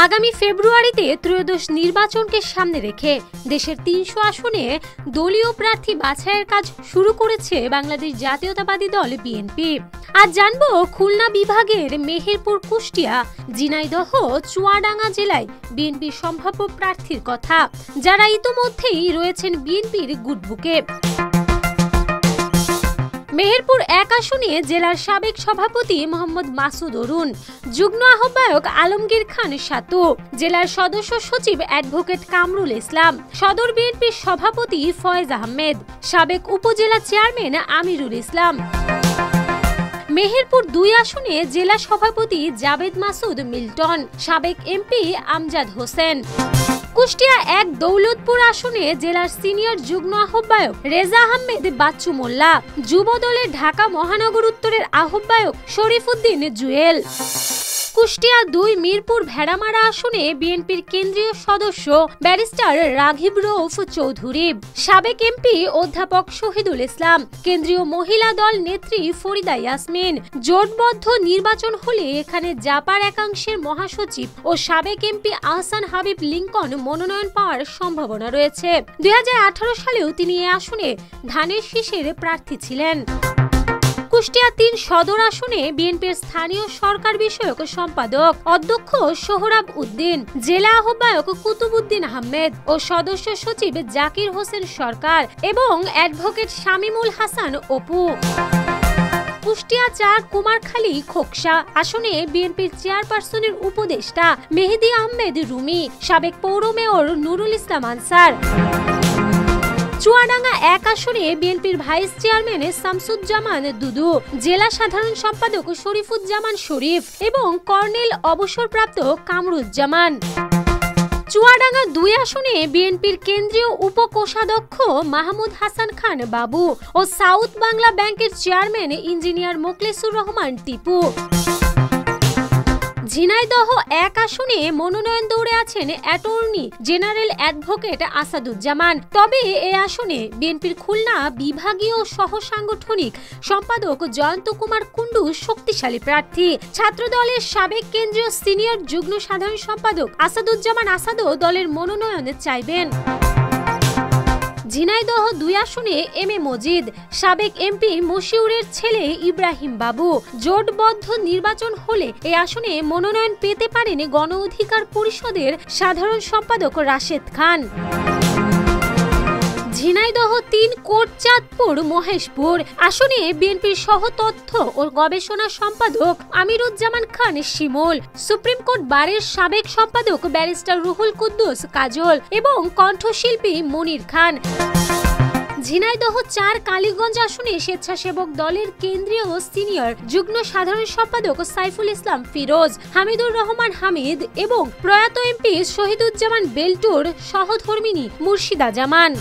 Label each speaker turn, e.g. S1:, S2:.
S1: আগামী ফেব্রুয়ারিতে ত্রয়োদশ নির্বাচনকে সামনে রেখে দেশের ৩০০ আসনে দলীয় প্রার্থী বাছাইয়ের কাজ শুরু করেছে বাংলাদেশ জাতীয়তাবাদী দল বিএনপি। আজ জানবো খুলনা বিভাগের মেহেরপুর, কুষ্টিয়া, ঝিনাইদহ, চুয়াডাঙ্গা জেলায় বিএনপির সম্ভাব্য প্রার্থীর কথা, যারা ইতোমধ্যেই রয়েছেন বিএনপির গুডবুকে। মেহেরপুর ১ আসনে জেলার সাবেক সভাপতি মোহাম্মদ মাসুদ অরুণ, যুগ্ম আহ্বায়ক আলমগীর খান সাতু, জেলার সদস্য সচিব অ্যাডভোকেট কামরুল ইসলাম, সদর বিএনপির সভাপতি ফয়েজ আহমেদ, সাবেক উপজেলা চেয়ারম্যান আমিরুল ইসলাম। মেহেরপুর ২ আসনে জেলা সভাপতি জাবেদ মাসুদ মিল্টন, সাবেক এমপি আমজাদ হোসেন। কুষ্টিয়া ১ দৌলতপুর আসনে জেলার সিনিয়র যুগ্ম আহ্বায়ক রেজা আহমেদ বাচ্চু মোল্লা, যুব দলের ঢাকা মহানগর উত্তরের আহ্বায়ক শরীফউদ্দিন জুয়েল। কুষ্টিয়া ২ মিরপুর ভেড়ামারা আসনে বিএনপির কেন্দ্রীয় সদস্য ব্যারিস্টার রাঘিব রউফ চৌধুরী, সাবেক এমপি অধ্যাপক শহীদুল ইসলাম, কেন্দ্রীয় মহিলা দল নেত্রী ফরিদা ইয়াসমিন। জোটবদ্ধ নির্বাচন হলে এখানে জাপার একাংশের মহাসচিব ও সাবেক এমপি আহসান হাবিব লিংকন মনোনয়ন পাওয়ার সম্ভাবনা রয়েছে। ২০১৮ সালেও তিনি এ আসনে ধানের শীষের প্রার্থী ছিলেন। কুষ্টিয়া ৩ সদর আসনে বিএনপির স্থানীয় সরকার বিষয়ক সম্পাদক অধ্যক্ষ সোহরাব উদ্দিন, জেলা আহ্বায়ক কুতুবউদ্দিন আহমেদ ও সদস্য সচিব জাকির হোসেন সরকার এবং অ্যাডভোকেট শামীমুল হাসান অপু। কুষ্টিয়া ৪ কুমারখালী খোকসা আসনে বিএনপির চেয়ারপারসনের উপদেষ্টা মেহেদী আহমেদ রুমি, সাবেক পৌর মেয়র নুরুল ইসলাম আনসার। চুয়াডাঙ্গা ১ আসনে বিএনপির ভাইস চেয়ারম্যান শামসুজ্জামান দুদু, জেলা সাধারণ সম্পাদক শরীফুজ্জামান শরীফ এবং কর্নেল অবসরপ্রাপ্ত কামরুজ্জামান। চুয়াডাঙ্গা ২ আসনে বিএনপির কেন্দ্রীয় উপকোষাধ্যক্ষ মাহমুদ হাসান খান বাবু ও সাউথ বাংলা ব্যাংকের চেয়ারম্যান ইঞ্জিনিয়ার মোখলেসুর রহমান টিপু। ঝিনাইদহ ১ আসনে মনোনয়ন দৌড়ে আছেন অ্যাটর্নি জেনারেল অ্যাডভোকেট আসাদুজ্জামান। তবে এ আসনে বিএনপির খুলনা বিভাগীয় সহ সাংগঠনিক সম্পাদক জয়ন্ত কুমার কুণ্ডু শক্তিশালী প্রার্থী। ছাত্রদলের সাবেক কেন্দ্রীয় সিনিয়র যুগ্ম সাধারণ সম্পাদক আসাদুজ্জামান আসাদও দলের মনোনয়ন চাইবেন। ঝিনাইদহ ২ আসনে এম এ মজিদ, সাবেক এমপি মশিউরের ছেলে ইব্রাহিম বাবু। জোটবদ্ধ নির্বাচন হলে এই আসনে মনোনয়ন পেতে পারেন গণ অধিকার পরিষদের সাধারণ সম্পাদক রাশেদ খান। ঝিনাইদহ ৩ কোটচাঁদপুর মহেশপুর আসনে বিএনপির সহ তথ্য ও গবেষণা সম্পাদক আমিরুজ্জামান খান শিমুল, সুপ্রিম কোর্ট বারের সাবেক সম্পাদক ব্যারিস্টার রুহুল কুদ্দুস কাজল এবং কণ্ঠশিল্পী মনির খান। ঝিনাইদহ ৪ কালীগঞ্জ আসনে স্বেচ্ছাসেবক দলের কেন্দ্রীয় সিনিয়র যুগ্ম সাধারণ সম্পাদক সাইফুল ইসলাম ফিরোজ, হামিদুর রহমান হামিদ এবং প্রয়াত এমপি শহীদুজ্জামান বেল্টুর সহধর্মিনী মুর্শিদা জামান।